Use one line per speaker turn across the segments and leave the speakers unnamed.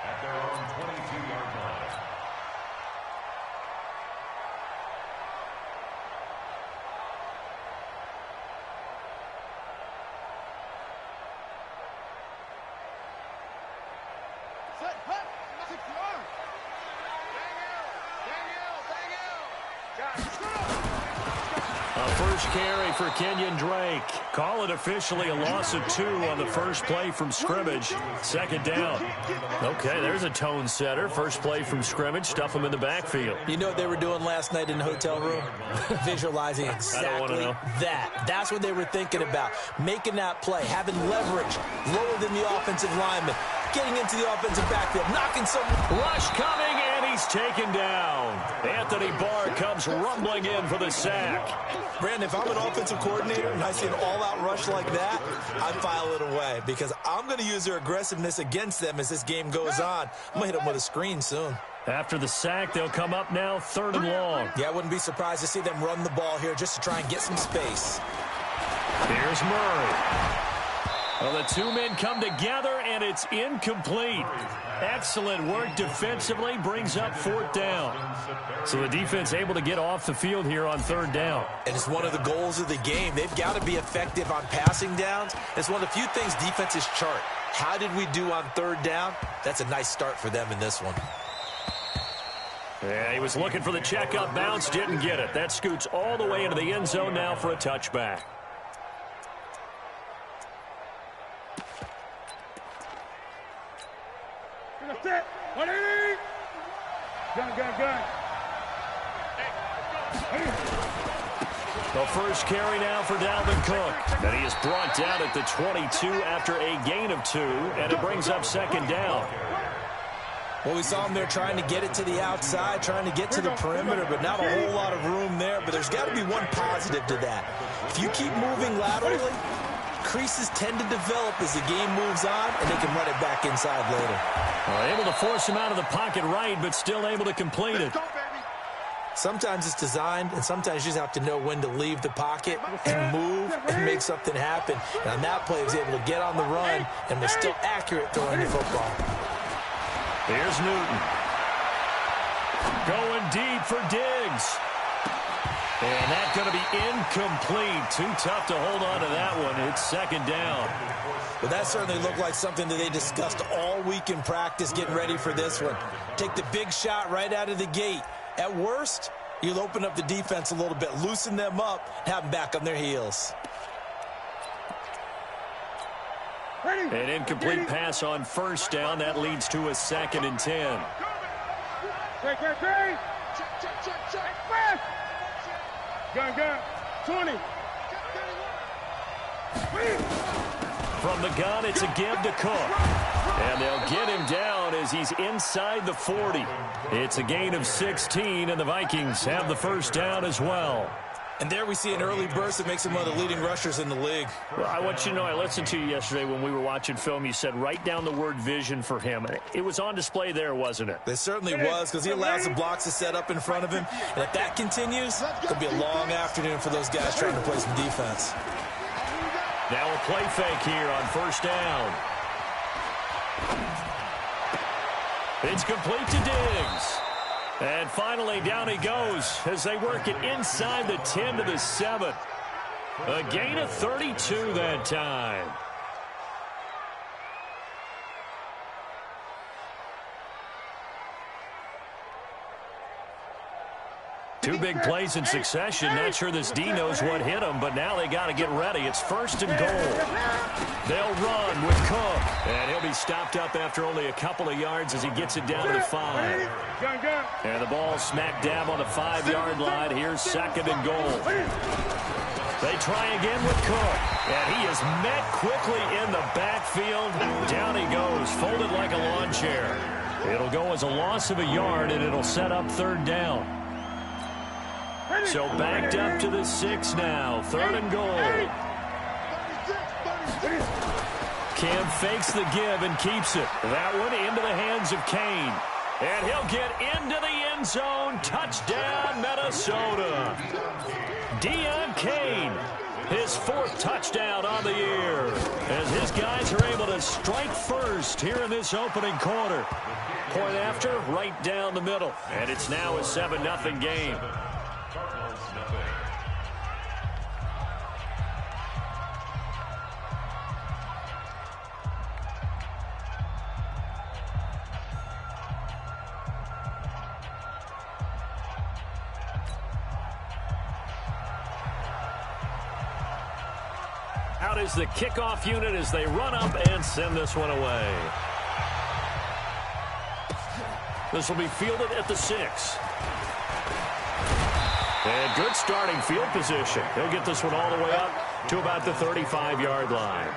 at their own 22-yard line.
A first carry for Kenyon Drake. Call it officially a loss of 2 on the first play from scrimmage. Second down. Okay, there's a tone setter. First play from scrimmage. Stuff them in the backfield.
You know what they were doing last night in the hotel room? Visualizing exactly that. That's what they were thinking about. Making that play, having leverage, lower than the offensive lineman, getting into the offensive backfield, knocking some.
Rush coming, and he's taken down. Anthony Barr comes rumbling in for the sack.
Brandon, if I'm an offensive coordinator and I see an all-out rush like that, I file it away because I'm going to use their aggressiveness against them as this game goes on. I'm going to hit them with a screen soon.
After the sack, they'll come up now 3rd and long.
Yeah, I wouldn't be surprised to see them run the ball here just to try and get some space.
Here's Murray. Well, the two men come together, and it's incomplete. Excellent work defensively, brings up 4th down. So the defense able to get off the field here on 3rd down.
And it's one of the goals of the game. They've got to be effective on passing downs. It's one of the few things defenses chart. How did we do on 3rd down? That's a nice start for them in this one.
Yeah, he was looking for the check-up bounce, didn't get it. That scoots all the way into the end zone now for a touchback.
Gun.
The first carry now for Dalvin Cook. And he is brought down at the 22 after a gain of 2, and it brings up 2nd down.
Well, we saw him there trying to get it to the outside, trying to get to the perimeter, but not a whole lot of room there. But there's got to be one positive to that. If you keep moving laterally, creases tend to develop as the game moves on, and they can run it back inside later.
Able to force him out of the pocket right, but still able to complete it.
Sometimes it's designed, and sometimes you just have to know when to leave the pocket and move and make something happen. And on that play, he was able to get on the run and was still accurate throwing the football.
Here's Newton. Going deep for Diggs. And that's going to be incomplete. Too tough to hold on to that one. It's 2nd down.
Well, that certainly looked like something that they discussed all week in practice getting ready for this one. Take the big shot right out of the gate. At worst, you'll open up the defense a little bit, loosen them up, have them back on their heels.
An incomplete pass on 1st down. That leads to a 2nd and 10.
Gun. 20.
From the gun, it's a give to Cook. And they'll get him down as he's inside the 40. It's a gain of 16, and the Vikings have the 1st down as well.
And there we see an early burst that makes him one of the leading rushers in the league.
Well, I want you to know, I listened to you yesterday when we were watching film. You said write down the word vision for him. It was on display there, wasn't it?
It certainly was, because he allows the blocks to set up in front of him. And if that continues, it'll be a long afternoon for those guys trying to play some defense.
Now a play fake here on 1st down. It's complete to Diggs. And finally, down he goes as they work it inside the 10 to the 7. A gain of 32 that time. Two big plays in succession. Not sure this D knows what hit him, but now they got to get ready. It's 1st and goal. They'll run with Cook, and he'll be stopped up after only a couple of yards as he gets it down to the 5. And the ball smack dab on the 5-yard line. Here's 2nd and goal. They try again with Cook, and he is met quickly in the backfield. Down he goes, folded like a lawn chair. It'll go as a loss of a yard, and it'll set up 3rd down. So backed up to the 6 now. 3rd and goal. Cam fakes the give and keeps it. That one into the hands of Kane. And he'll get into the end zone. Touchdown, Minnesota. Deion Kane His 4th touchdown on the year, as his guys are able to strike first here in this opening quarter. Point after, right down the middle, and it's now a 7-0 game. Out is the kickoff unit as they run up and send this one away. This will be fielded at the 6. And good starting field position. He'll get this one all the way up to about the 35-yard line.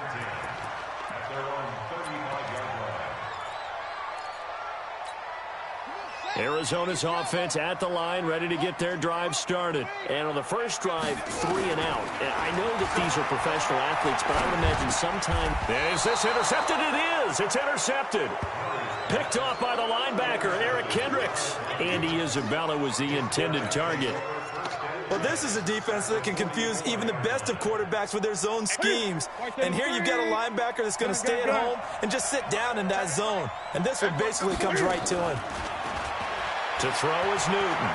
Arizona's offense at the line, ready to get their drive started. And on the first drive, 3 and out. And I know that these are professional athletes, but I would imagine sometime... Is this intercepted? It is! It's intercepted! Picked off by the linebacker, Eric Kendricks. Andy Isabella was the intended target.
Well, this is a defense that can confuse even the best of quarterbacks with their zone schemes. And here you've got a linebacker that's going to stay at home and just sit down in that zone. And this one basically comes right to him.
To throw is Newton.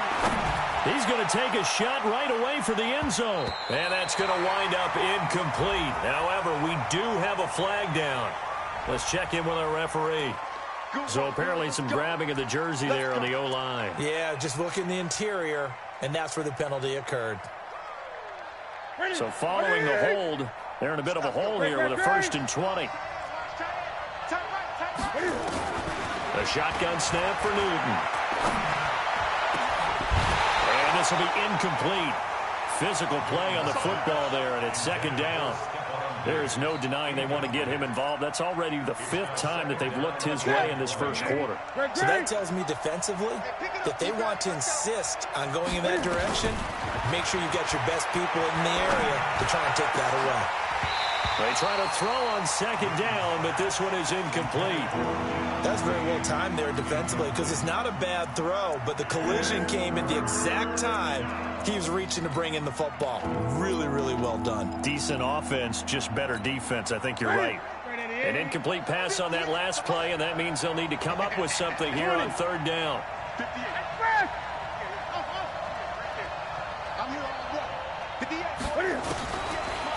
He's going to take a shot right away for the end zone. And that's going to wind up incomplete. However, we do have a flag down. Let's check in with our referee. So apparently some grabbing of the jersey there on the O-line.
Yeah, just look in the interior, and that's where the penalty occurred.
So following the hold, they're in a bit of a hole here with a 1st and 20. A shotgun snap for Newton. And this will be incomplete. Physical play on the football there, and it's 2nd down. There's no denying they want to get him involved. That's already the 5th time that they've looked his way in this first quarter.
So that tells me defensively that they want to insist on going in that direction. Make sure you've got your best people in the area to try and take that away.
They try to throw on 2nd down, but this one is incomplete.
That's very well timed there defensively because it's not a bad throw, but the collision came at the exact time he was reaching to bring in the football. Really, really well done.
Decent offense, just better defense. I think you're right. An incomplete pass on that last play, and that means they'll need to come up with something here on 3rd down.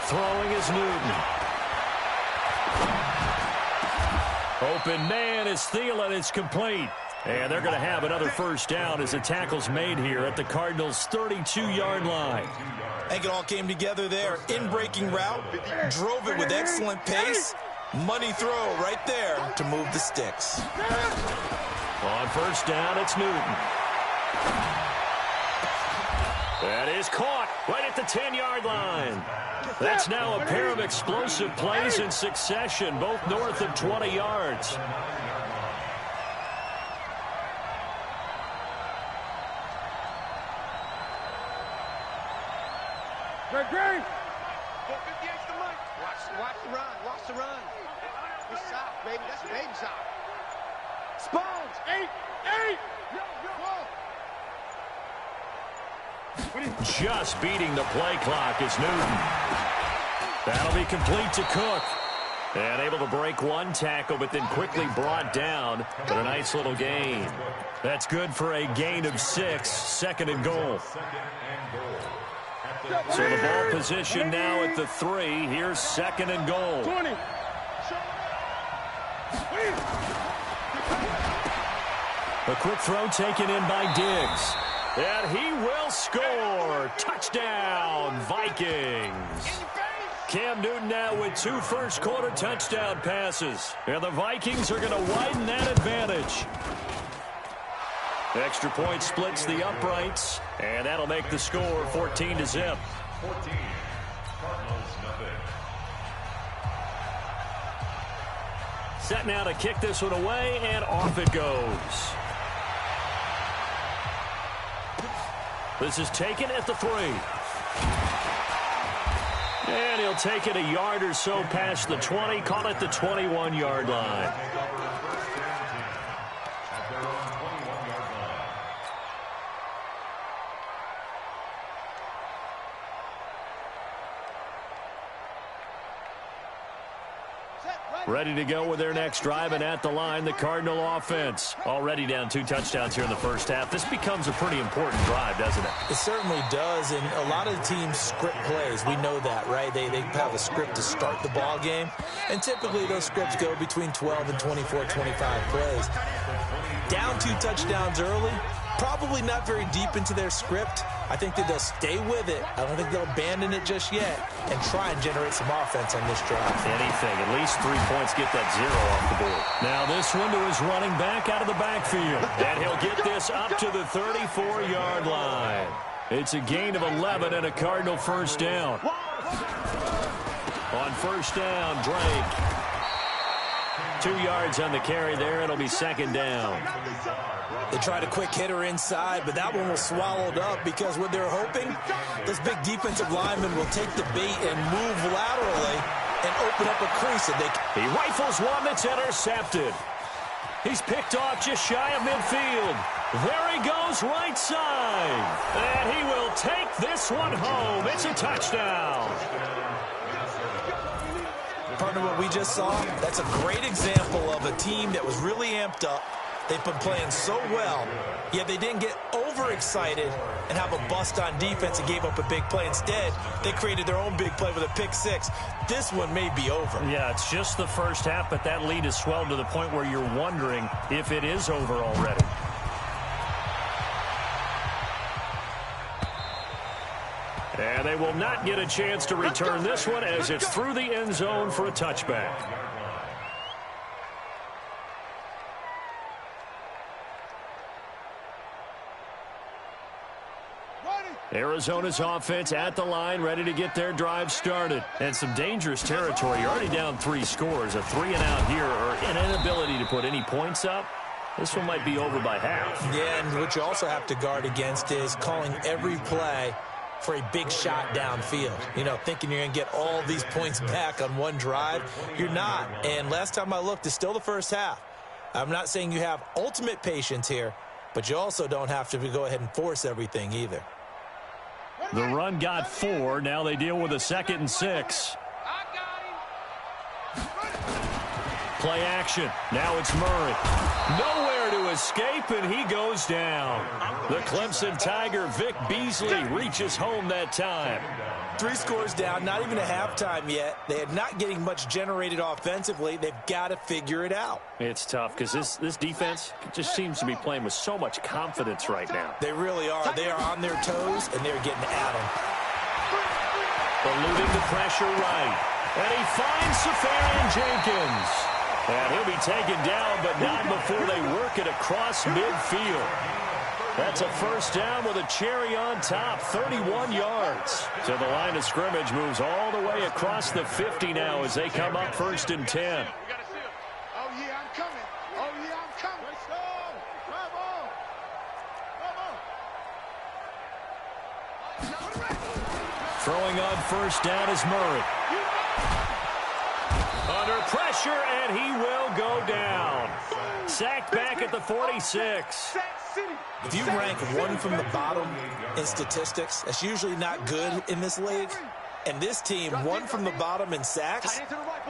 Throwing is Newton. Open man is Thielen. It's complete. And they're going to have another 1st down as the tackle's made here at the Cardinals' 32-yard line.
I think it all came together there. In-breaking route, drove it with excellent pace. Money throw right there to move the sticks.
On 1st down, it's Newton. That is caught right at the 10-yard line. That's now a pair of explosive plays in succession, both north of 20 yards.
Great.
Watch the run. Watch the run. It's soft, baby. That's baby soft. Spoons. 8.
Just beating the play clock is Newton. That'll be complete to Cook. And able to break one tackle, but then quickly brought down. But a nice little gain. That's good for a gain of 6. 2nd and goal. So the ball position now at the 3. Here's 2nd and goal.
20.
A quick throw taken in by Diggs. And he will score. Touchdown, Vikings. Cam Newton now with 2 first-quarter touchdown passes. And the Vikings are going to widen that advantage. Extra point splits the uprights, and that'll make the score 14-0.
14. Cardinals, nothing.
Set now to kick this one away, and off it goes. This is taken at the 3. And he'll take it a yard or so past the 20, call it the 21-yard line. Ready to go with their next drive, and at the line, the Cardinal offense. Already down 2 touchdowns here in the first half. This becomes a pretty important drive, doesn't it?
It certainly does, and a lot of the teams script plays. We know that, right? They have a script to start the ball game, and typically those scripts go between 12 and 24, 25 plays. Down 2 touchdowns early, probably not very deep into their script. I think that they'll stay with it. I don't think they'll abandon it just yet and try and generate some offense on this drive.
Anything. At least 3 points, get that 0 off the board. Now this one to his running back out of the backfield. And he'll get this up to the 34-yard line. It's a gain of 11 and a Cardinal first down. On first down, Drake. 2 yards on the carry there. It'll be second down.
They tried a quick hitter inside, but that one was swallowed up because what they're hoping, those big defensive linemen will take the bait and move laterally and open up a crease.
He rifles one that's intercepted. He's picked off just shy of midfield. There he goes right side. And he will take this one home. It's a touchdown.
Partner, what we just saw, that's a great example of a team that was really amped up. They've been playing so well, yet they didn't get overexcited and have a bust on defense and gave up a big play. Instead, they created their own big play with a pick 6. This one may be over.
Yeah, it's just the first half, but that lead has swelled to the point where you're wondering if it is over already. And they will not get a chance to return this one as it's through the end zone for a touchback. Arizona's offense at the line, ready to get their drive started. And some dangerous territory. You're already down 3 scores. A 3-and-out here, or an inability to put any points up. This one might be over by half.
Yeah, and what you also have to guard against is calling every play for a big shot downfield. You know, thinking you're going to get all these points back on one drive. You're not. And last time I looked, it's still the first half. I'm not saying you have ultimate patience here, but you also don't have to go ahead and force everything either.
The run got 4. Now they deal with a 2nd and 6. Play action. Now it's Murray. Nowhere to escape, and he goes down. The Clemson Tiger, Vic Beasley, reaches home that time.
3 scores down, not even a halftime yet. They are not getting much generated offensively. They've got to figure it out.
It's tough because this defense just seems to be playing with so much confidence right now.
They really are. They are on their toes, and they're getting at them.
Eluding the pressure right. And he finds Safarian Jenkins. And he'll be taken down, but not before they work it across midfield. That's a first down with a cherry on top, 31 yards. So the line of scrimmage moves all the way across the 50 now as they come up 1st and 10.
Oh, yeah, I'm coming. Oh, yeah, I'm coming.
Throwing on first down is Murray. Under pressure, and he will go down. Sacked back at the 46.
If you rank 1 from the bottom in statistics, that's usually not good in this league. And this team, 1 from the bottom in sacks,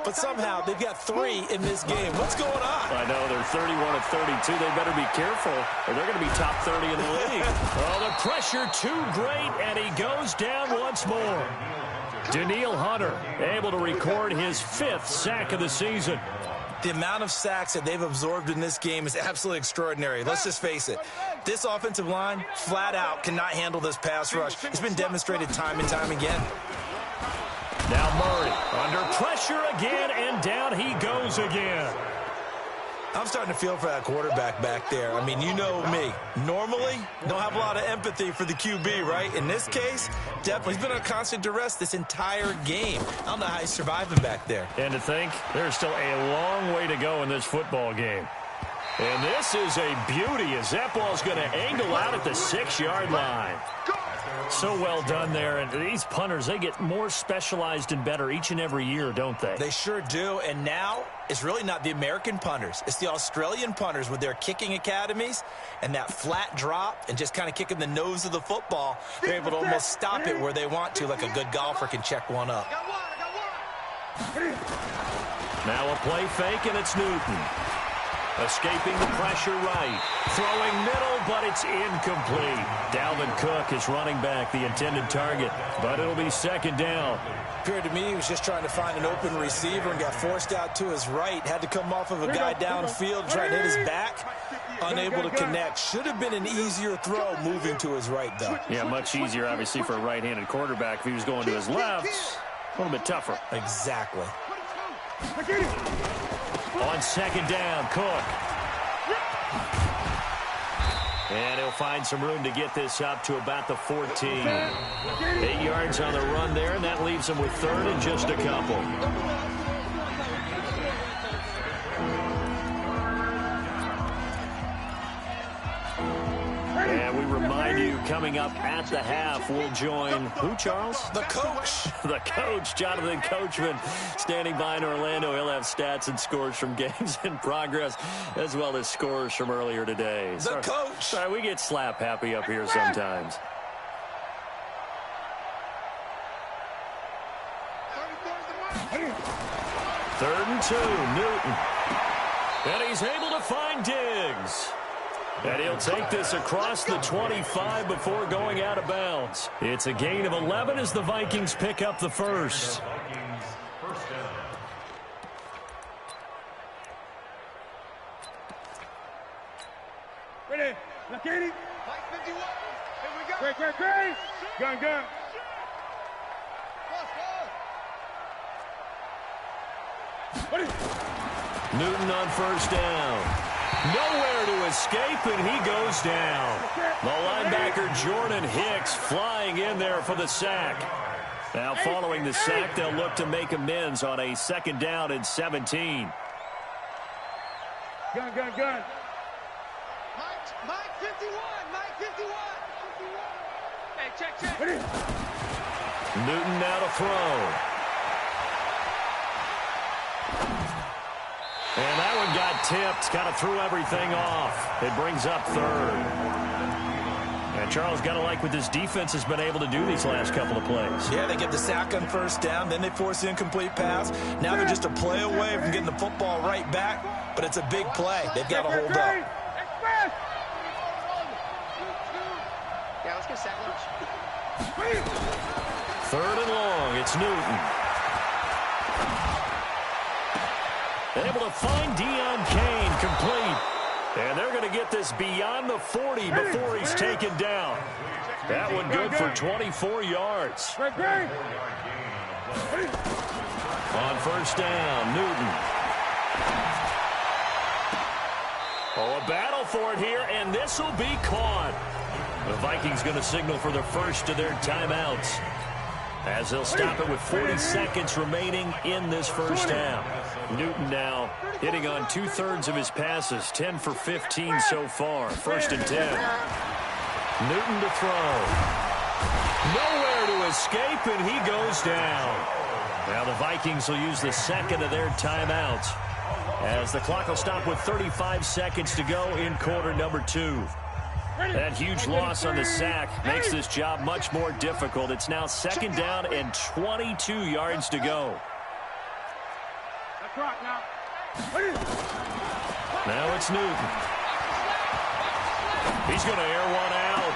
but somehow they've got 3 in this game. What's going on?
I know, they're 31 of 32. They better be careful, or they're going to be top 30 in the league. Oh, the pressure too great, and he goes down once more. Daniil Hunter able to record his 5th sack of the season.
The amount of sacks that they've absorbed in this game is absolutely extraordinary. Let's just face it. This offensive line, flat out, cannot handle this pass rush. It's been demonstrated time and time again.
Now Murray under pressure again, and down he goes again.
I'm starting to feel for that quarterback back there. I mean, you know me. Normally, don't have a lot of empathy for the QB, right? In this case, definitely. He's been on constant duress this entire game. I don't know how he's surviving back there.
And to think, there's still a long way to go in this football game. And this is a beauty as that ball's going to angle out at the 6-yard line. So well done there. And these punters, they get more specialized and better each and every year, don't they?
They sure do. And now it's really not the American punters. It's the Australian punters with their kicking academies and that flat drop and just kind of kicking the nose of the football. They're able to almost stop it where they want to, like a good golfer can check one up.
Now a play fake, and it's Newton. Escaping the pressure right. Throwing middle, but it's incomplete. Dalvin Cook is running back, the intended target, but it'll be second down.
Appeared to me he was just trying to find an open receiver and got forced out to his right. Had to come off of a guy downfield, trying to hit his back. Unable to connect. Should have been an easier throw moving to his right, though.
Yeah, much easier, obviously, for a right-handed quarterback. If he was going to his left, a little bit tougher.
Exactly.
On second down, Cook. And he'll find some room to get this up to about the 14. 8 yards on the run there, and that leaves him with third and just a couple. And we remind you, coming up at the half, we'll join who, Charles?
The coach.
The coach, Jonathan Coachman, standing by in Orlando. He'll have stats and scores from games in progress, as well as scores from earlier today.
The coach.
Sorry, we get slap happy up here sometimes. Third and 2, Newton. And he's able to find Diggs. And he'll take this across the 25 before going out of bounds. It's a gain of 11 as the Vikings pick up the first.
Ready. Lakini.
Mike 51. Here we go.
Great. Gun.
Newton on first down. Nowhere to escape, and he goes down. The linebacker, Jordan Hicks, flying in there for the sack. Now, following the sack, they'll look to make amends on a second down and 17.
Gun.
Mike 51. Mike 51. Hey, check.
Ready.
Newton now to throw. And that one got tipped, kind of threw everything off. It brings up third. And Charles, got to like what this defense has been able to do these last couple of plays.
Yeah, they get the sack on first down, then they force the incomplete pass. Now they're just a play away from getting the football right back, but it's a big play. They've got to hold up.
Yeah, let's get sack lunch.
Third and long, it's Newton. Able to find Deion Kane, complete. And they're going to get this beyond the 40 before he's taken down. That one good for 24 yards. On first down, Newton. Oh, a battle for it here, and this will be caught. The Vikings going to signal for the first of their timeouts, as they'll stop it with 40 seconds remaining in this first half. Newton now hitting on 2/3 of his passes, 10 for 15 so far. First and 10. Newton to throw. Nowhere to escape, and he goes down. Now the Vikings will use the second of their timeouts, as the clock will stop with 35 seconds to go in quarter number 2. That huge loss on the sack makes this job much more difficult. It's now second down and 22 yards to go. Now it's Newton. He's going to air one out.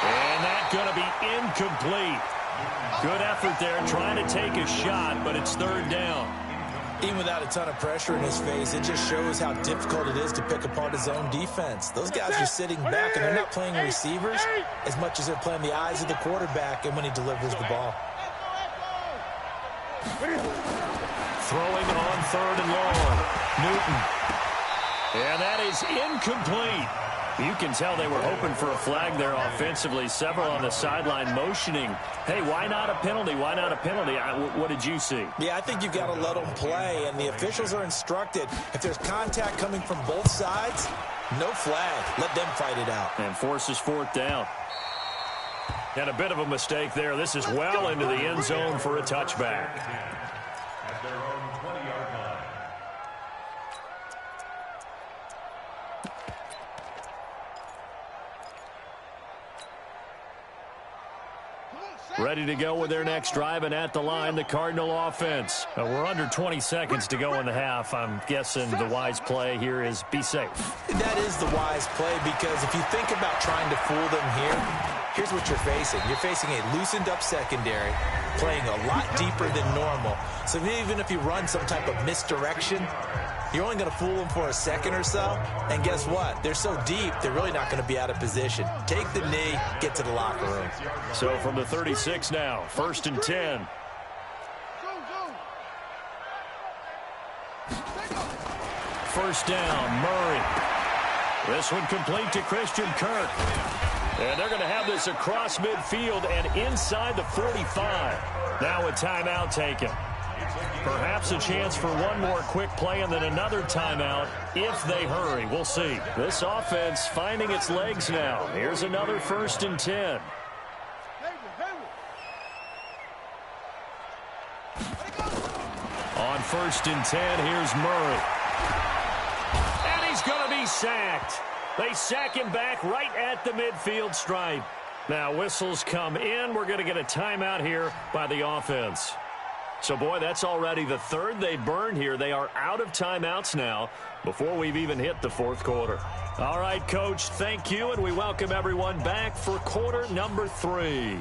And that's going to be incomplete. Good effort there trying to take a shot, but it's third down.
Even without a ton of pressure in his face, it just shows how difficult it is to pick apart his own defense. Those guys are sitting back, and they're not playing receivers as much as they're playing the eyes of the quarterback and when he delivers the ball.
Throwing on third and long. Newton. And that is incomplete. You can tell they were hoping for a flag there offensively. Several on the sideline motioning. Hey, why not a penalty? Why not a penalty? What did you see?
Yeah, I think you've got to let them play, and the officials are instructed. If there's contact coming from both sides, no flag. Let them fight it out.
And forces fourth down. And a bit of a mistake there. This is well into the end zone for a touchback.
At their own 20-yard line.
Come on,
ready to go with their next drive, and at the line, the Cardinal offense. We're under 20 seconds to go in the half. I'm guessing the wise play here is be safe.
That is the wise play, because if you think about trying to fool them here, here's what you're facing. You're facing a loosened-up secondary, playing a lot deeper than normal. So even if you run some type of misdirection, you're only going to fool them for a second or so. And guess what? They're so deep, they're really not going to be out of position. Take the knee, get to the locker room.
So from the 36 now, 1st and 10. First down, Murray. This one complete to Christian Kirk. And they're going to have this across midfield and inside the 45. Now a timeout taken. Perhaps a chance for one more quick play and then another timeout if they hurry. We'll see. This offense finding its legs now. Here's another 1st and 10. On 1st and 10, here's Murray. And he's going to be sacked. They sack him back right at the midfield stripe. Now whistles come in. We're going to get a timeout here by the offense. So, boy, that's already the third they burned here. They are out of timeouts now before we've even hit the 4th quarter. All right, Coach, thank you, and we welcome everyone back for quarter number 3.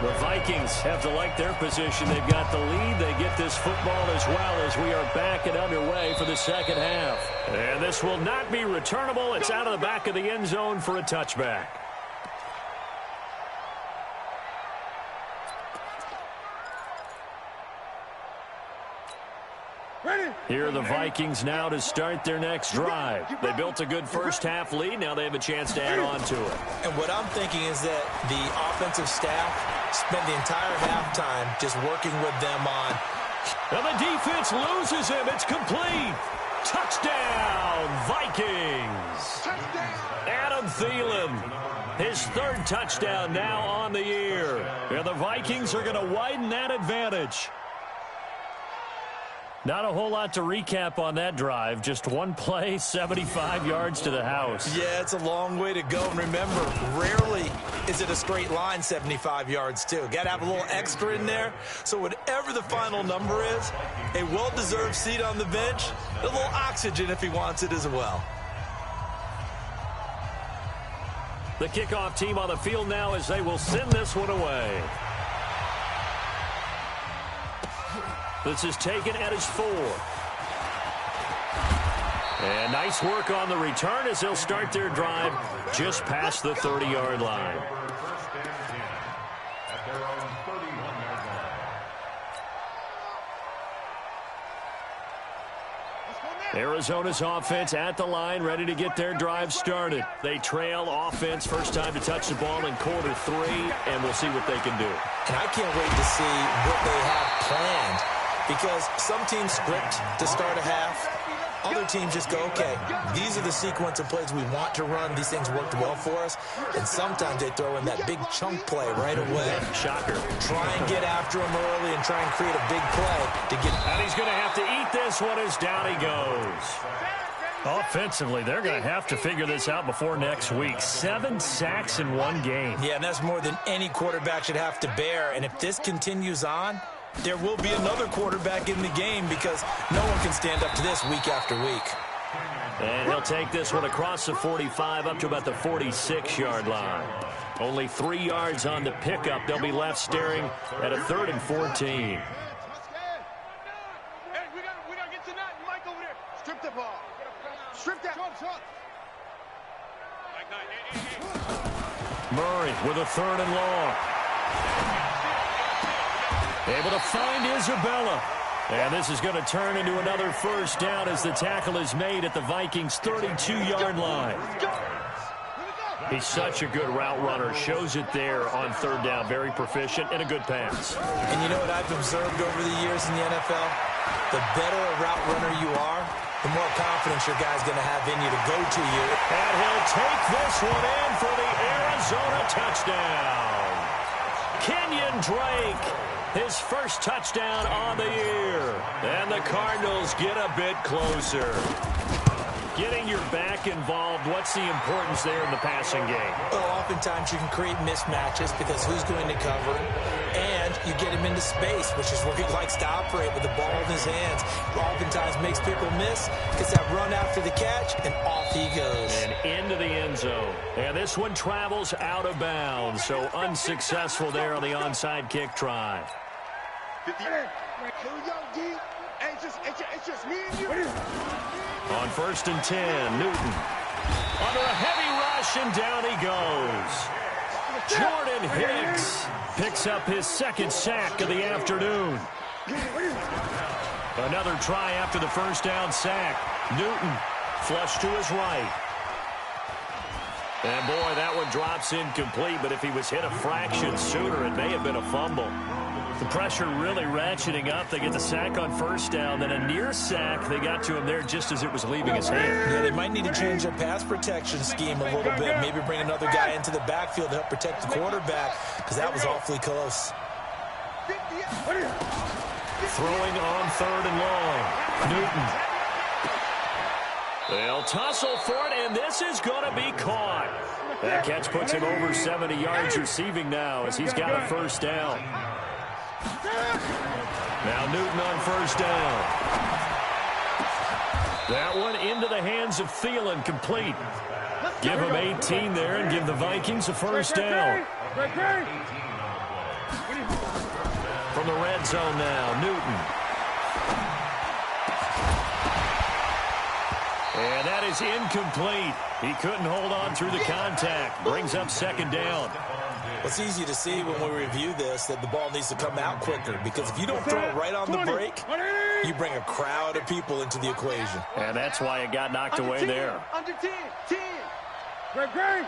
The Vikings have to like their position. They've got the lead. They get this football as well as we are back and underway for the second half. And this will not be returnable. It's out of the back of the end zone for a touchback. Here are the Vikings now to start their next drive. They built a good first half lead. Now they have a chance to add on to it.
And what I'm thinking is that the offensive staff spent the entire halftime just working with them on.
And the defense loses him. It's complete. Touchdown, Vikings. Adam Thielen, his 3rd touchdown now on the year. And the Vikings are going to widen that advantage. Not a whole lot to recap on that drive. Just one play, 75 yards to the house.
Yeah, it's a long way to go. And remember, rarely is it a straight line 75 yards, too. Got to have a little extra in there. So whatever the final number is, a well-deserved seat on the bench, a little oxygen if he wants it as well.
The kickoff team on the field now as they will send this one away. This is taken at his 4. And nice work on the return as they'll start their drive just past the 30-yard line. Arizona's offense at the line, ready to get their drive started. They trail offense, first time to touch the ball in quarter 3, and we'll see what they can do.
And I can't wait to see what they have planned. Because some teams script to start a half. Other teams just go, okay, these are the sequence of plays we want to run. These things worked well for us. And sometimes they throw in that big chunk play right away.
Shocker.
Try and get after him early and try and create a big play to get.
And he's going to have to eat this one as down he goes. Offensively, they're going to have to figure this out before next week. 7 sacks in one game.
Yeah, and that's more than any quarterback should have to bear. And if this continues on, there will be another quarterback in the game because no one can stand up to this week after week.
And he'll take this one across the 45 up to about the 46-yard line. Only 3 yards on the pickup. They'll be left staring at a 3rd and 14.
Hey, we gotta get to that. Mike over there. Strip the ball. Strip that.
Murray with a 3rd and long. Able to find Isabella. And this is going to turn into another first down as the tackle is made at the Vikings' 32-yard line. He's such a good route runner. Shows it there on 3rd down. Very proficient and a good pass.
And you know what I've observed over the years in the NFL? The better a route runner you are, the more confidence your guy's going to have in you to go to you.
And he'll take this one in for the Arizona touchdown. Kenyon Drake. His first touchdown on the year. And the Cardinals get a bit closer. Getting your back involved, what's the importance there in the passing game?
Well, oftentimes you can create mismatches because who's going to cover him, and you get him into space, which is where he likes to operate with the ball in his hands. Oftentimes makes people miss, gets that run after the catch, and off he goes.
And into the end zone. And this one travels out of bounds, so unsuccessful there on the onside kick try.
50. Here we go, D. Hey, it's just me and you.
On 1st and 10, Newton. Under a heavy rush, and down he goes. Jordan Hicks picks up his 2nd sack of the afternoon. Another try after the 1st down sack. Newton flush to his right. And boy, that one drops incomplete, but if he was hit a fraction sooner, it may have been a fumble. The pressure really ratcheting up. They get the sack on 1st down, then a near sack. They got to him there just as it was leaving his hand.
Yeah, they might need to change their pass protection scheme a little bit. Maybe bring another guy into the backfield to help protect the quarterback, because that was awfully close.
Throwing on 3rd and long. Newton. They'll tussle for it, and this is going to be caught. That catch puts him over 70 yards receiving now as he's got a 1st down. Now Newton on 1st down. That one into the hands of Thielen, complete. Give him 18 there and give the Vikings a 1st down. From the red zone now, Newton. And that is incomplete. He couldn't hold on through the contact. Brings up 2nd down.
It's easy to see when we review this that the ball needs to come out quicker, because if you don't throw it right on the break, you bring a crowd of people into the equation.
And that's why it got knocked away there.
Under 10. 10. Great.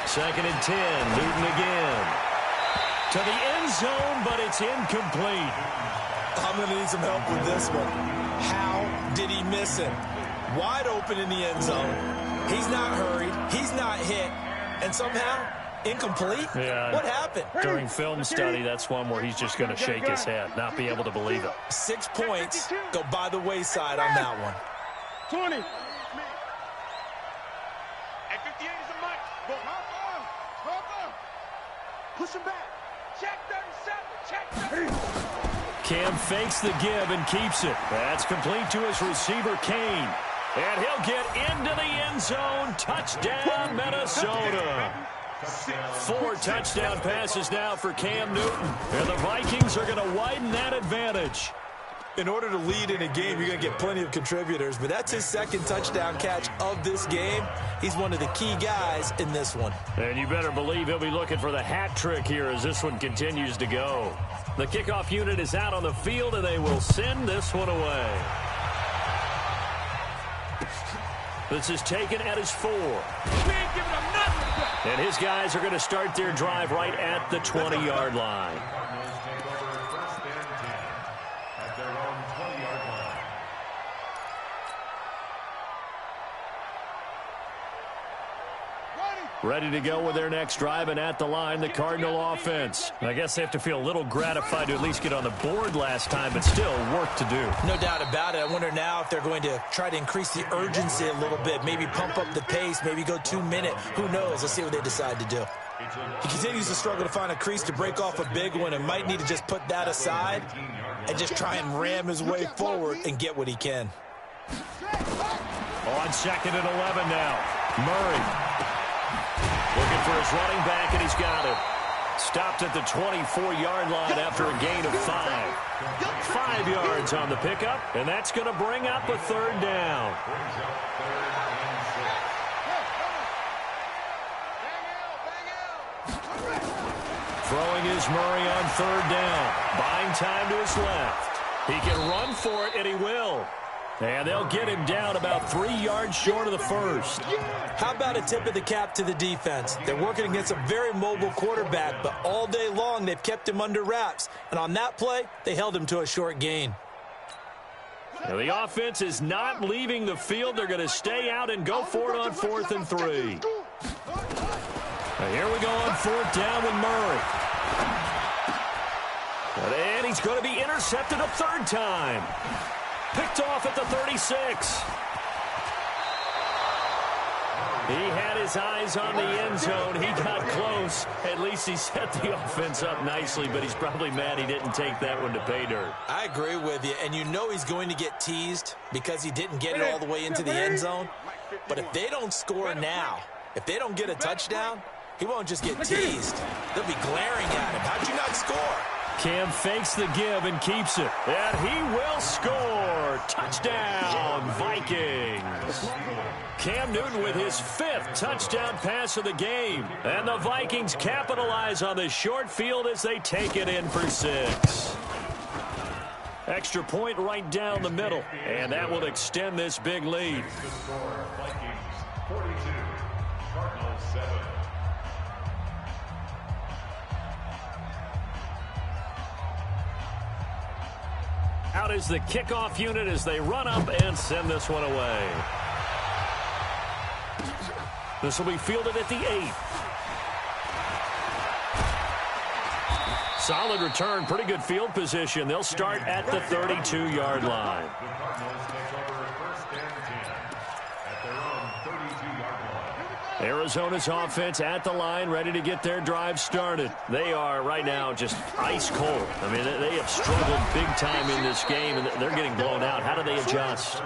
2nd and 10. Newton again. To the end zone, but it's incomplete.
I'm going to need some help with this one. How did he miss it? Wide open in the end zone. He's not hurried. He's not hit. And somehow, incomplete?
Yeah.
What happened?
During film study, that's one where he's just going to shake his head, not be able to believe it.
6 points go by the wayside on that one.
20.
At 58 is a much. Push him back. Check 37. Check 37.
Cam fakes the give and keeps it. That's complete to his receiver, Kane. And he'll get into the end zone. Touchdown, Minnesota. 4 touchdown passes now for Cam Newton. And the Vikings are going to widen that advantage.
In order to lead in a game, you're going to get plenty of contributors, but that's his 2nd touchdown catch of this game. He's one of the key guys in this one.
And you better believe he'll be looking for the hat trick here as this one continues to go. The kickoff unit is out on the field, and they will send this one away. This is taken at his 4. And his guys are going to start their drive right at the 20-yard line. Ready to go with their next drive, and at the line, the Cardinal offense. I guess they have to feel a little gratified to at least get on the board last time, but still work to do.
No doubt about it. I wonder now if they're going to try to increase the urgency a little bit, maybe pump up the pace, maybe go 2 minute. Who knows? Let's see what they decide to do. He continues to struggle to find a crease to break off a big one and might need to just put that aside and just try and ram his way forward and get what he can.
On 2nd and 11 now. Murray. Looking for his running back, and he's got it. Stopped at the 24-yard line after a gain of 5. 5 yards on the pickup, and that's going to bring up a 3rd down. Throwing is Murray on 3rd down. Buying time to his left. He can run for it, and he will. And they'll get him down about 3 yards short of the 1st.
How about a tip of the cap to the defense? They're working against a very mobile quarterback, but all day long they've kept him under wraps. And on that play, they held him to a short gain.
Now the offense is not leaving the field. They're going to stay out and go for it on 4th and 3. Now here we go on 4th down with Murray. And he he's going to be intercepted a third time. Picked off at the 36. He had his eyes on the end zone. He got close. At least he set the offense up nicely, but he's probably mad he didn't take that one to pay dirt.
I agree with you, and you know he's going to get teased because he didn't get it all the way into the end zone. But if they don't score now, if they don't get a touchdown, he won't just get teased. They'll be glaring at him. How'd you not score?
Cam fakes the give and keeps it. And he will score. Touchdown, Vikings. Cam Newton with his 5th touchdown pass of the game. And the Vikings capitalize on the short field as they take it in for 6. Extra point right down the middle. And that will extend this big lead.
The score, Vikings 42, Cardinals 7.
Out is the kickoff unit as they run up and send this one away. This will be fielded at the 8. Solid return, pretty good field position. They'll start at the 32-yard line.
The Cardinals take over 1st and 10 at their own 32-yard line.
Arizona's offense at the line, ready to get their drive started. They are right now just ice cold. I mean, they have struggled big time in this game, and they're getting blown out. How do they adjust?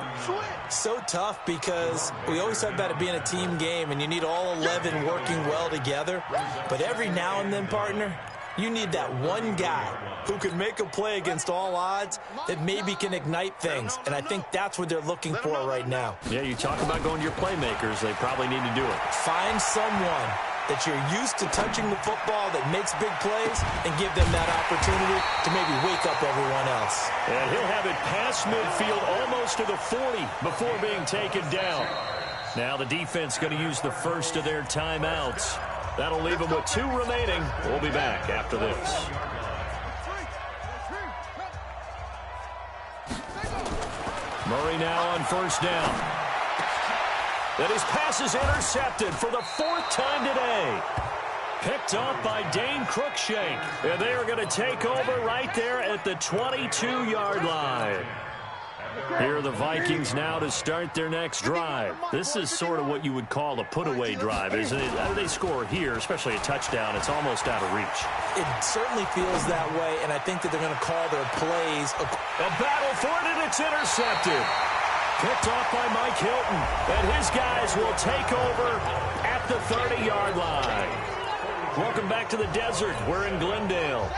So tough because we always talk about it being a team game, and you need all 11 working well together. But every now and then, partner, you need that one guy who can make a play against all odds that maybe can ignite things. And I think that's what they're looking for right now.
Yeah, you talk about going to your playmakers. They probably need to do it.
Find someone that you're used to touching the football that makes big plays and give them that opportunity to maybe wake up everyone else.
And he'll have it past midfield almost to the 40 before being taken down. Now the defense going to use the first of their timeouts. That'll leave them with 2 remaining. We'll be back after this. Murray now on 1st down. And his pass is intercepted for the 4th time today. Picked off by Dane Cruikshank. And they are going to take over right there at the 22-yard line. Here are the Vikings now to start their next drive. This is sort of what you would call a put-away drive, isn't it? How do they score here, especially a touchdown? It's almost out of reach.
It certainly feels that way, and I think that they're going to call their plays.
A battle for it, and it's intercepted. Picked off by Mike Hilton, and his guys will take over at the 30-yard line. Welcome back to the desert. We're in Glendale.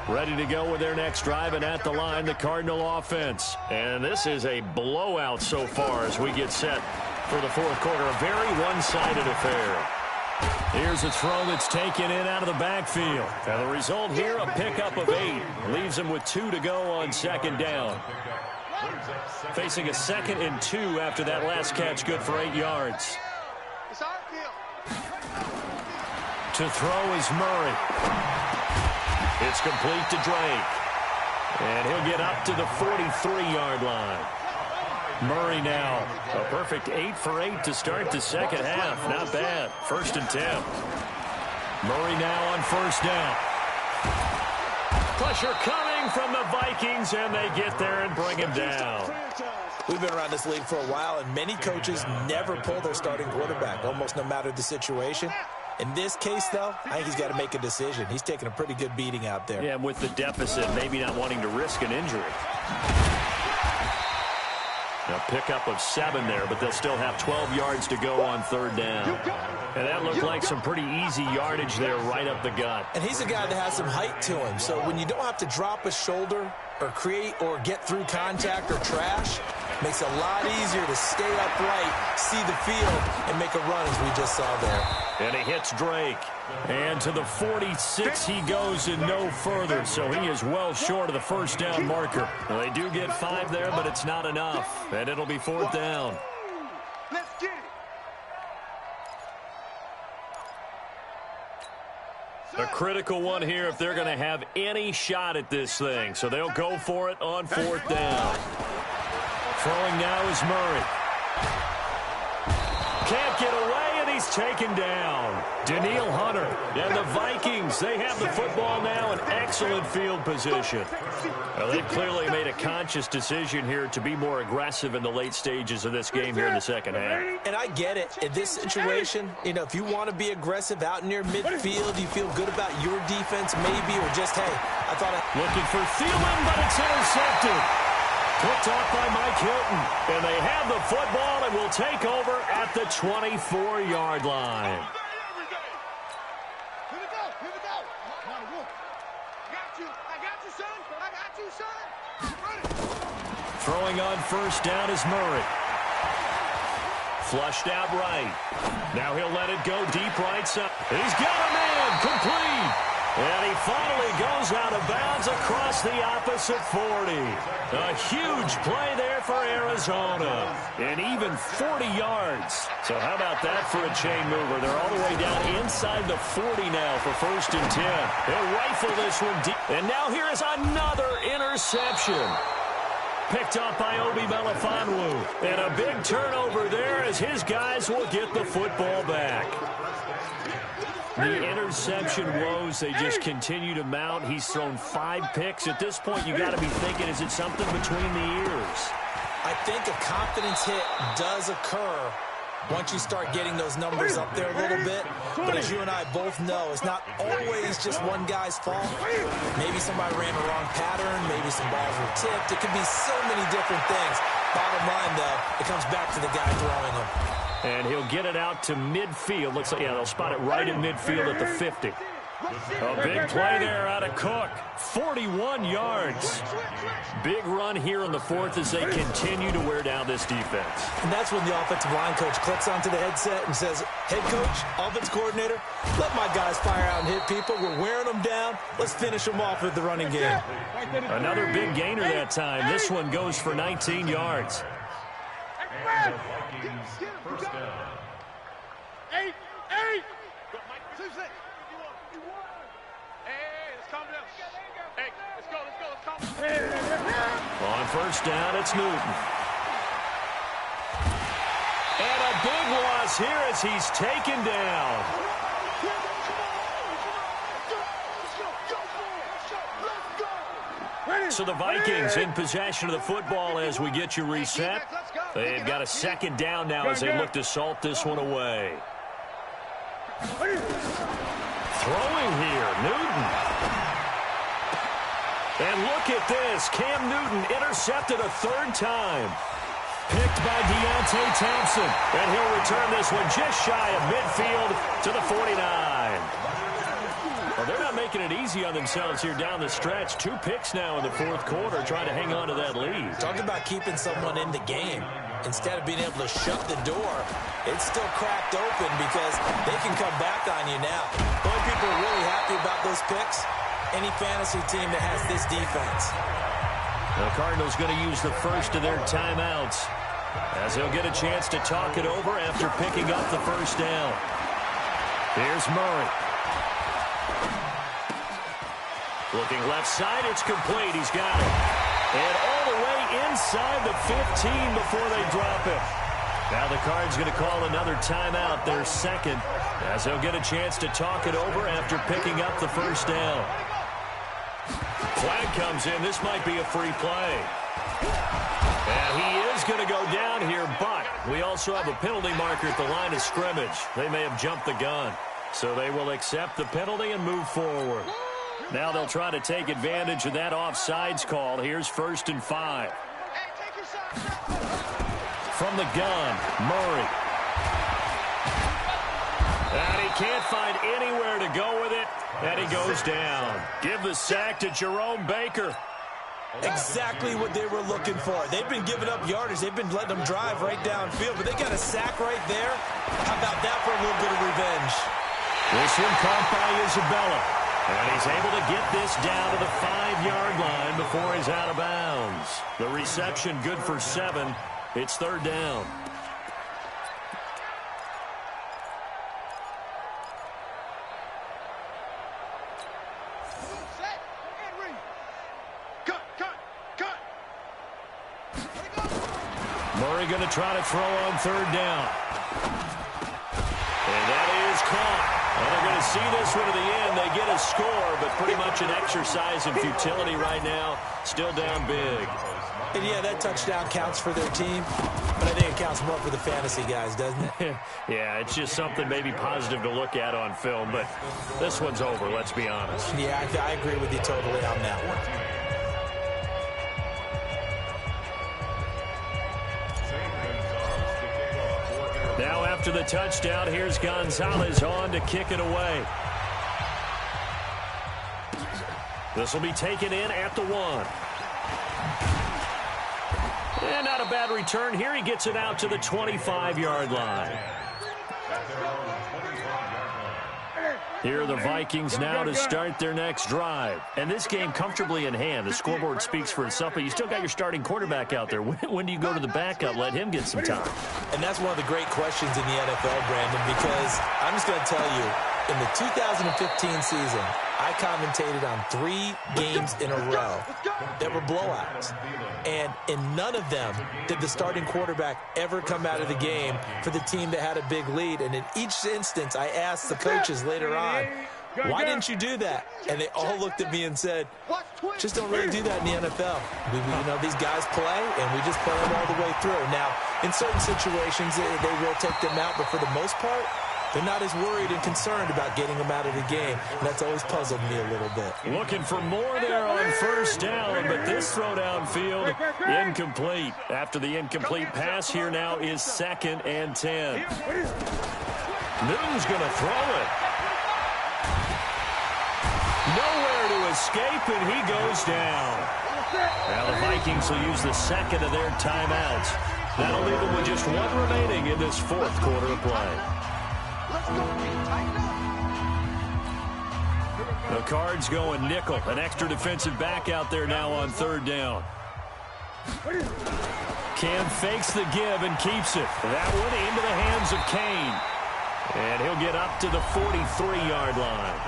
Ready to go with their next drive, and at the line, the Cardinal offense. And this is a blowout so far as we get set for the 4th quarter. A very one-sided affair. Here's a throw that's taken in out of the backfield. And the result here, a pickup of 8. Leaves them with 2 to go on 2nd down. Facing a 2nd and 2 after that last catch, good for 8 yards. To throw is Murray. It's complete to Drake. And he'll get up to the 43-yard line. Murray now, a perfect 8 for 8 to start the 2nd half. Not bad. 1st and 10. Murray now on 1st down. Pressure coming from the Vikings, and they get there and bring him down.
We've been around this league for a while, and many coaches never pull their starting quarterback, almost no matter the situation. In this case, though, I think he's got to make a decision. He's taking a pretty good beating out there.
Yeah, and with the deficit, maybe not wanting to risk an injury. A pickup of 7 there, but they'll still have 12 yards to go on 3rd down. And that looked like some pretty easy yardage there right up the gut.
And he's a guy that has some height to him, so when you don't have to drop a shoulder or create or get through contact or trash, makes it a lot easier to stay upright, see the field, and make a run as we just saw there.
And he hits Drake. And to the 46 he goes and no further, so he is well short of the 1st down marker. Well, they do get 5 there, but it's not enough, and it'll be 4th down.
Let's get it.
A critical one here if they're going to have any shot at this thing, so they'll go for it on 4th down. Throwing now is Murray. Can't get away, and he's taken down. Daniil Hunter. And the Vikings, they have the football now in excellent field position. Well, they've clearly made a conscious decision here to be more aggressive in the late stages of this game here in the second half.
And I get it. In this situation, you know, if you want to be aggressive out near midfield, you feel good about your defense maybe, or just, hey, I thought
looking for Thielen, but it's intercepted. Picked off by Mike Hilton. And they have the football and will take over at the 24-yard line.
Here we go. Here we go. Come on, Wolf. I got you, son. I got you, son. Run it.
Throwing on first down is Murray. Flushed out right. Now he'll let it go deep right side. He's got a man. Complete. And he finally goes out of bounds across the opposite 40. A huge play there for Arizona. And even 40 yards. So how about that for a chain mover? They're all the way down inside the 40 now for 1st and 10. They'll rifle this one deep. And now here is another interception. Picked up by Obi Melifonwu. And a big turnover there as his guys will get the football back. The interception woes, they just continue to mount. He's thrown 5 picks. At this point, you got to be thinking, is it something between the ears?
I think a confidence hit does occur once you start getting those numbers up there a little bit. But as you and I both know, it's not always just one guy's fault. Maybe somebody ran a wrong pattern. Maybe some balls were tipped. It could be so many different things. Bottom line, though, it comes back to the guy throwing them.
And he'll get it out to midfield. Looks like, yeah, they'll spot it right in midfield at the 50. A big play there out of Cook. 41 yards. Big run here in the 4th as they continue to wear down this defense.
And that's when the offensive line coach clicks onto the headset and says, head coach, offense coordinator, let my guys fire out and hit people. We're wearing them down. Let's finish them off with the running game.
Another big gainer that time. This one goes for 19 yards.
First down.
8. Susan. Hey, let's calm down. Hey, let's go. Let's calm down.
On first down, it's Newton. And a big loss here as he's taken down. So the Vikings in possession of the football as we get you reset. They've got a second down now as they look to salt this one away. Throwing here, Newton. And look at this. Cam Newton intercepted a 3rd time. Picked by Deontay Thompson. And he'll return this one just shy of midfield to the 49. Well, they're not making it easy on themselves here down the stretch. 2 picks now in the 4th quarter trying to hang on to that lead.
Talk about keeping someone in the game. Instead of being able to shut the door, it's still cracked open because they can come back on you now. The only people who are really happy about those picks, any fantasy team that has this defense.
The Cardinals going to use the first of their timeouts as they'll get a chance to talk it over after picking up the first down. Here's Murray. Looking left side, it's complete. He's got it. And all the way inside the 15 before they drop it. Now the Cards going to call another timeout, their second, as they'll get a chance to talk it over after picking up the first down. Flag comes in. This might be a free play. And he is going to go down here, but we also have a penalty marker at the line of scrimmage. They may have jumped the gun. So they will accept the penalty and move forward. Now they'll try to take advantage of that offsides call. Here's 1st and 5. From the gun, Murray. And he can't find anywhere to go with it. And he goes down. Give the sack to Jerome Baker.
Exactly what they were looking for. They've been giving up yardage. They've been letting them drive right downfield, but they got a sack right there. How about that for a little bit of revenge?
This one caught by Isabella. And he's able to get this down to the 5-yard line before he's out of bounds. The reception good for 7. It's 3rd down. Murray going to try to throw on 3rd down. And is caught. And they're going to see this one to the end. They get a score, but pretty much an exercise in futility right now. Still down big.
And yeah, that touchdown counts for their team, but I think it counts more for the fantasy guys, doesn't it?
Yeah, it's just something maybe positive to look at on film, but this one's over, let's be honest.
Yeah, I agree with you totally on that one.
Now after the touchdown, here's Gonzalez on to kick it away. This will be taken in at the 1. And not a bad return here. He gets it out to the 25-yard line. Here are the Vikings now to start their next drive. And this game comfortably in hand. The scoreboard speaks for itself, but you still got your starting quarterback out there. When do you go to the backup? Let him get some time.
And that's one of the great questions in the NFL, Brandon, because I'm just going to tell you, in the 2015 season, I commentated on 3 games in a row that were blowouts. And in none of them did the starting quarterback ever come out of the game for the team that had a big lead. And in each instance, I asked the coaches later on, why didn't you do that? And they all looked at me and said, just don't really do that in the NFL. You know, these guys play, and we just play them all the way through. Now, in certain situations, they will take them out, but for the most part, they're not as worried and concerned about getting them out of the game. And that's always puzzled me a little bit.
Looking for more there on first down, but this throw downfield incomplete. After the incomplete pass, here now is 2nd and 10. Newton's going to throw it. Nowhere to escape, and he goes down. Now the Vikings will use the second of their timeouts. That'll leave them with just 1 remaining in this 4th quarter of play. The Cards going nickel. An extra defensive back out there now on 3rd down. Cam fakes the give and keeps it. That one into the hands of Kane. And he'll get up to the 43-yard line.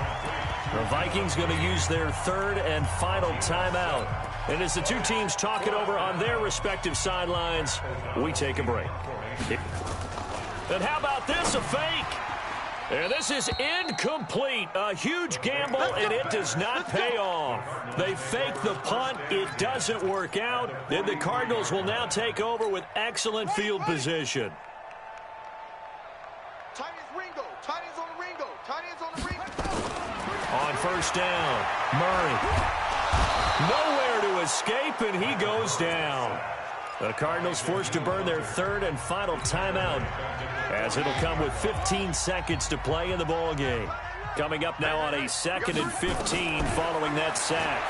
The Vikings going to use their 3rd and final timeout. And as the two teams talk it over on their respective sidelines, we take a break. And how about this, a fake? And this is incomplete. A huge gamble, and it does not pay off. They fake the punt. It doesn't work out. And the Cardinals will now take over with excellent field position.
Tight ends Ringo. Tight ends on the Ringo. Tight ends on the Ringo.
On first down, Murray. Nowhere to escape, and he goes down. The Cardinals forced to burn their 3rd and final timeout, as it'll come with 15 seconds to play in the ball game. Coming up now on a 2nd and 15 following that sack.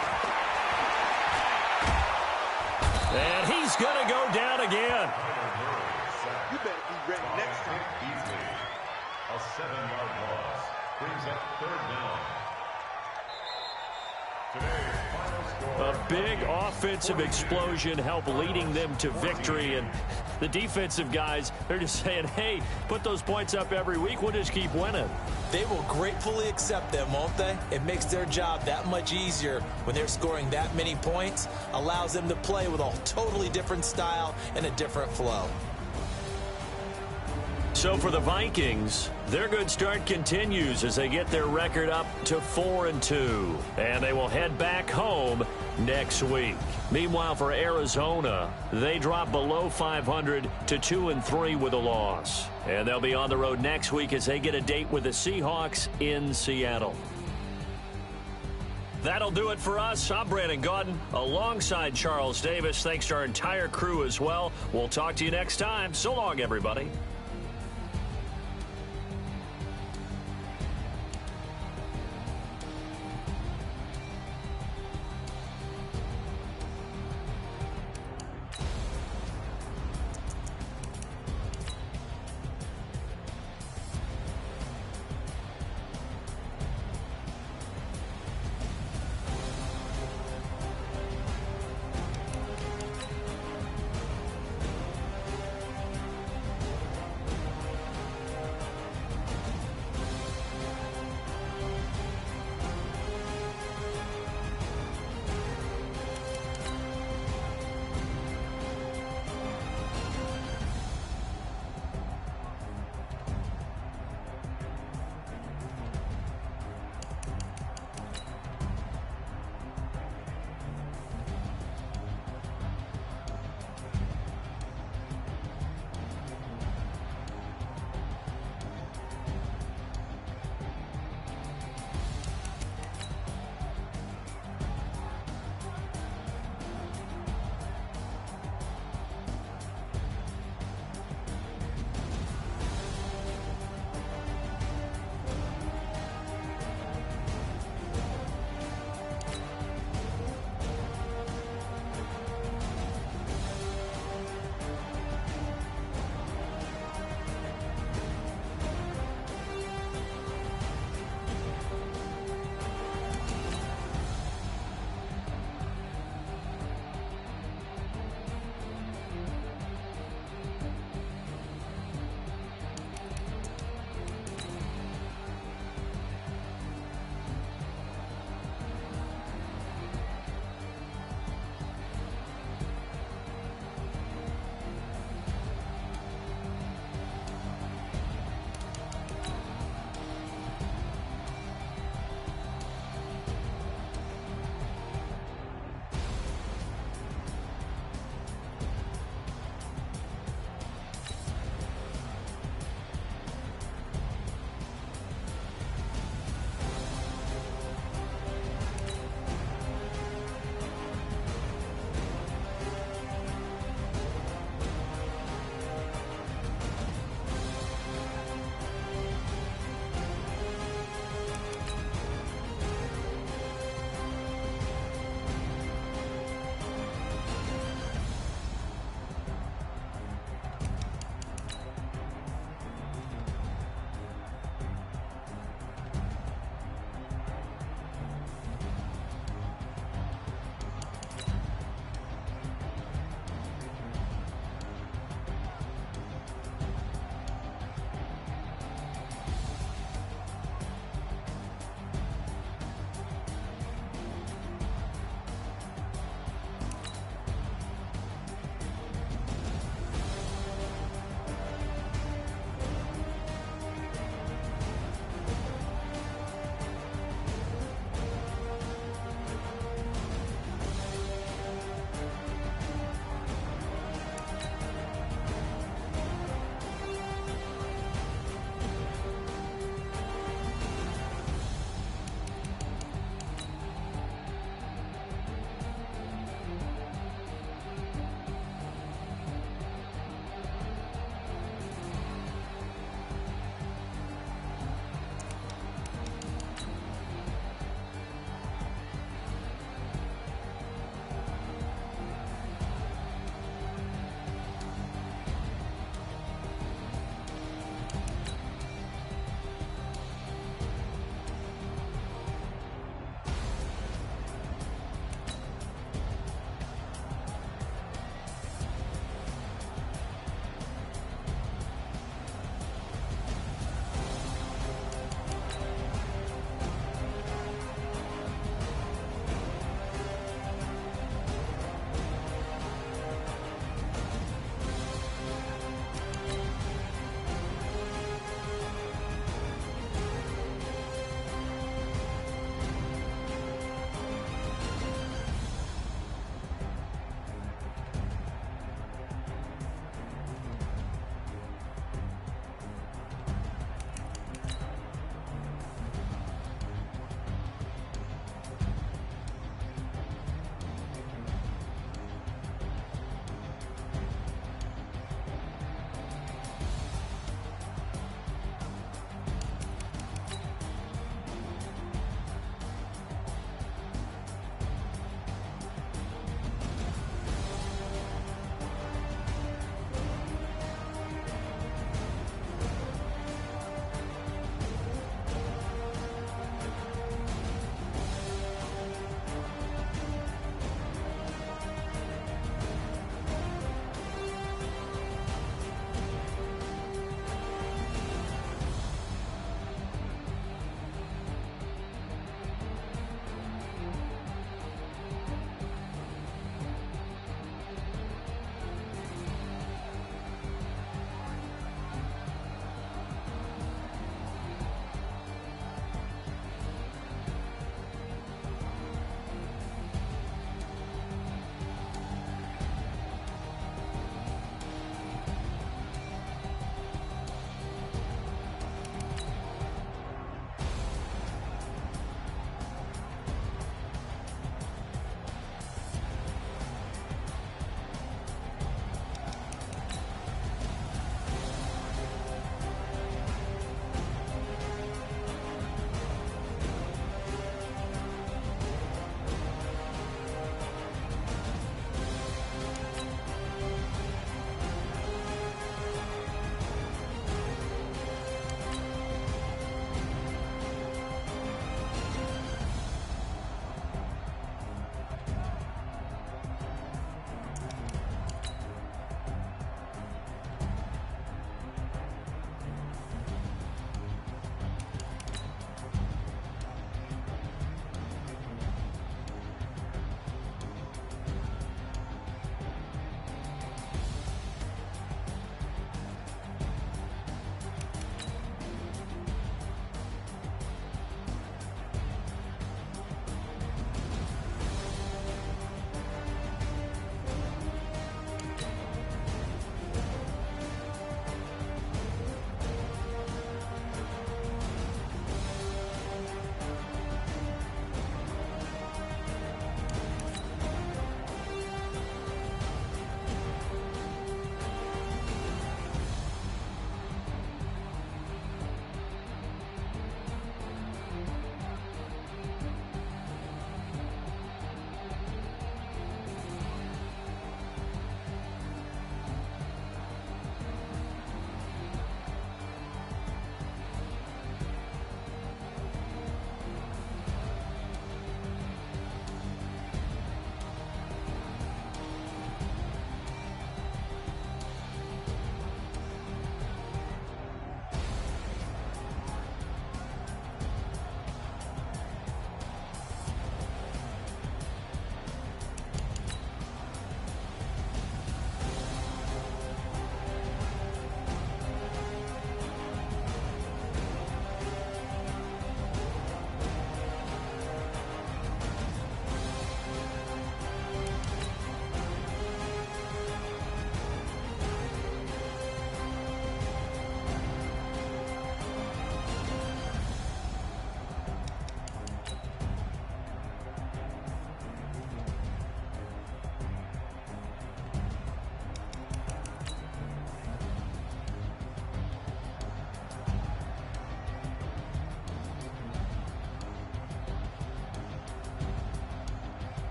And he's going to go down again.
You better be ready next time.
A 7-yard loss brings up 3rd down. Today's final score.
A big offensive explosion helped leading them to victory. And the defensive guys, they're just saying, hey, put those points up every week. We'll just keep winning.
They will gratefully accept them, won't they? It makes their job that much easier when they're scoring that many points. Allows them to play with a totally different style and a different flow.
So for the Vikings, their good start continues as they get their record up to 4-2. And they will head back home next week. Meanwhile, for Arizona, they drop below 500 to 2-3 with a loss. And they'll be on the road next week as they get a date with the Seahawks in Seattle. That'll do it for us. I'm Brandon Gaudin alongside Charles Davis. Thanks to our entire crew as well. We'll talk to you next time. So long, everybody.